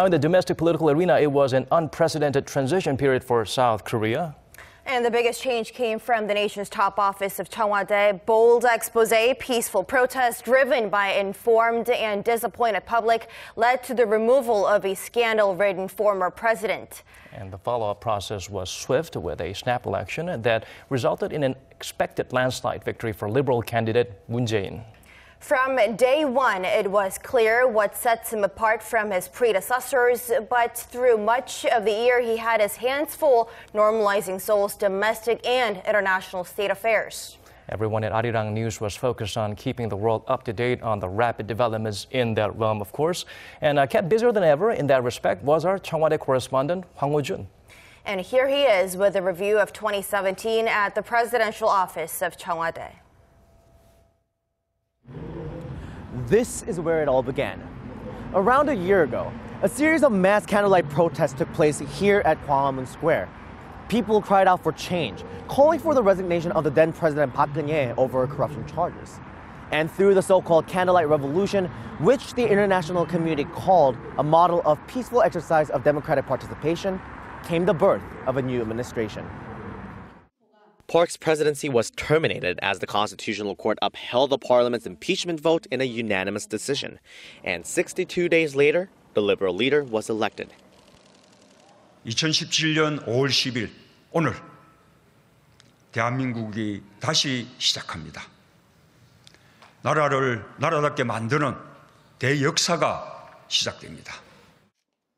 Now in the domestic political arena, it was an unprecedented transition period for South Korea. And the biggest change came from the nation's top office of Cheong Wa Dae. Bold expose, peaceful protest driven by informed and disappointed public led to the removal of a scandal-ridden former president. And the follow-up process was swift with a snap election that resulted in an expected landslide victory for Liberal candidate Moon Jae-in. From day one, it was clear what sets him apart from his predecessors, but through much of the year, he had his hands full normalizing Seoul's domestic and international state affairs. Everyone at Arirang News was focused on keeping the world up to date on the rapid developments in that realm, of course. And kept busier than ever in that respect was our Cheong Wa Dae correspondent, Hwang Ho-jun. And here he is with a review of 2017 at the presidential office of Cheong Wa Dae. This is where it all began. Around a year ago, a series of mass candlelight protests took place here at Gwanghwamun Square. People cried out for change, calling for the resignation of the then President Park Geun-hye over corruption charges. And through the so-called candlelight revolution, which the international community called a model of peaceful exercise of democratic participation, came the birth of a new administration. Park's presidency was terminated as the Constitutional Court upheld the parliament's impeachment vote in a unanimous decision. And 62 days later, the Liberal leader was elected. 2017년 5월 10일 오늘 대한민국이 다시 시작합니다. 나라를 나라답게 만드는 대역사가 시작됩니다.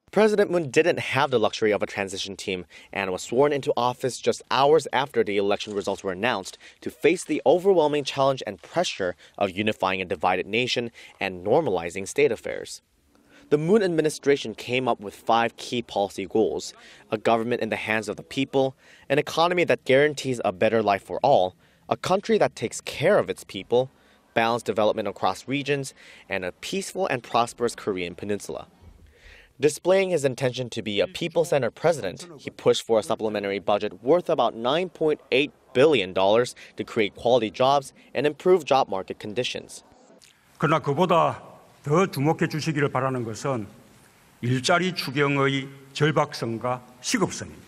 President Moon didn't have the luxury of a transition team and was sworn into office just hours after the election results were announced to face the overwhelming challenge and pressure of unifying a divided nation and normalizing state affairs. The Moon administration came up with 5 key policy goals: a government in the hands of the people, an economy that guarantees a better life for all, a country that takes care of its people, balanced development across regions, and a peaceful and prosperous Korean peninsula. Displaying his intention to be a people-centered president, he pushed for a supplementary budget worth about $9.8 billion to create quality jobs and improve job market conditions. 그러나 그보다 더 주목해 주시기를 바라는 것은 일자리 추경의 절박성과 시급성입니다.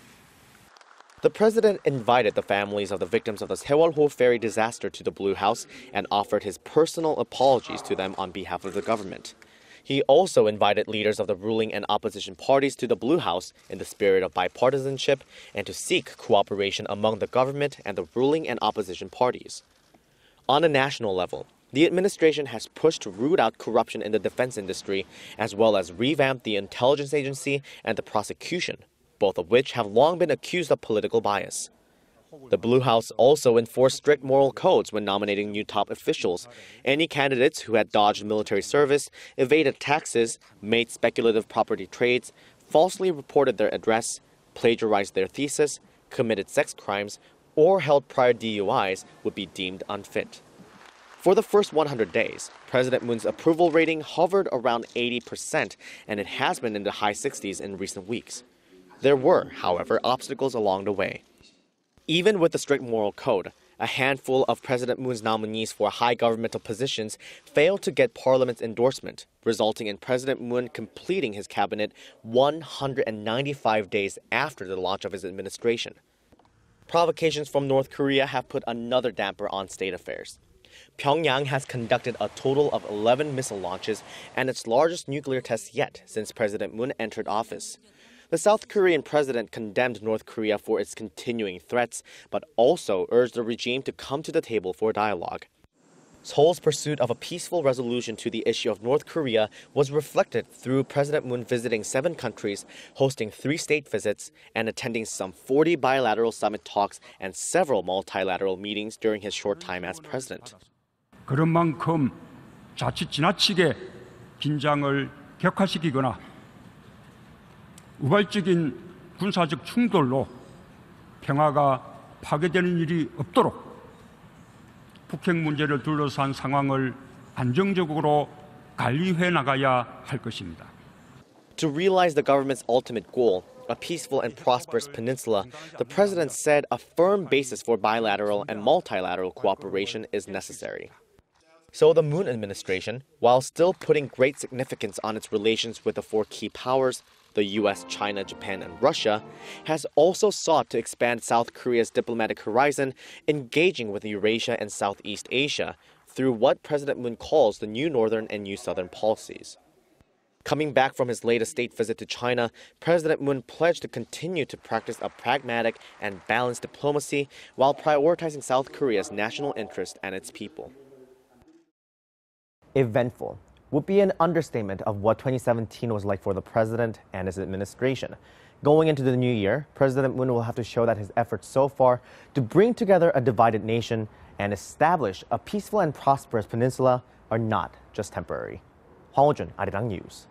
The president invited the families of the victims of the Sewol-ho ferry disaster to the Blue House and offered his personal apologies to them on behalf of the government. He also invited leaders of the ruling and opposition parties to the Blue House in the spirit of bipartisanship and to seek cooperation among the government and the ruling and opposition parties. On a national level, the administration has pushed to root out corruption in the defense industry, as well as revamp the intelligence agency and the prosecution, both of which have long been accused of political bias. The Blue House also enforced strict moral codes when nominating new top officials. Any candidates who had dodged military service, evaded taxes, made speculative property trades, falsely reported their address, plagiarized their thesis, committed sex crimes, or held prior DUIs would be deemed unfit. For the first 100 days, President Moon's approval rating hovered around 80%, and it has been in the high 60s in recent weeks. There were, however, obstacles along the way. Even with the strict moral code, a handful of President Moon's nominees for high governmental positions failed to get Parliament's endorsement, resulting in President Moon completing his cabinet 195 days after the launch of his administration. Provocations from North Korea have put another damper on state affairs. Pyongyang has conducted a total of 11 missile launches and its largest nuclear test yet since President Moon entered office. The South Korean president condemned North Korea for its continuing threats, but also urged the regime to come to the table for dialogue. Seoul's pursuit of a peaceful resolution to the issue of North Korea was reflected through President Moon visiting 7 countries, hosting 3 state visits, and attending some 40 bilateral summit talks and several multilateral meetings during his short time as president. 그런 만큼 자칫 지나치게 긴장을 격화시키거나 우발적인 군사적 충돌로 평화가 파괴되는 일이 없도록 북핵 문제를 둘러싼 상황을 안정적으로 관리해 나가야 할 것입니다. To realize the government's ultimate goal, a peaceful and prosperous peninsula, the president said a firm basis for bilateral and multilateral cooperation is necessary. So the Moon administration, while still putting great significance on its relations with the four key powers, the US, China, Japan, and Russia, has also sought to expand South Korea's diplomatic horizon, engaging with Eurasia and Southeast Asia through what President Moon calls the New Northern and New Southern policies. Coming back from his latest state visit to China, President Moon pledged to continue to practice a pragmatic and balanced diplomacy while prioritizing South Korea's national interest and its people. Eventful would be an understatement of what 2017 was like for the president and his administration. Going into the new year, President Moon will have to show that his efforts so far to bring together a divided nation and establish a peaceful and prosperous peninsula are not just temporary. Hwang Ho-jun, Arirang News.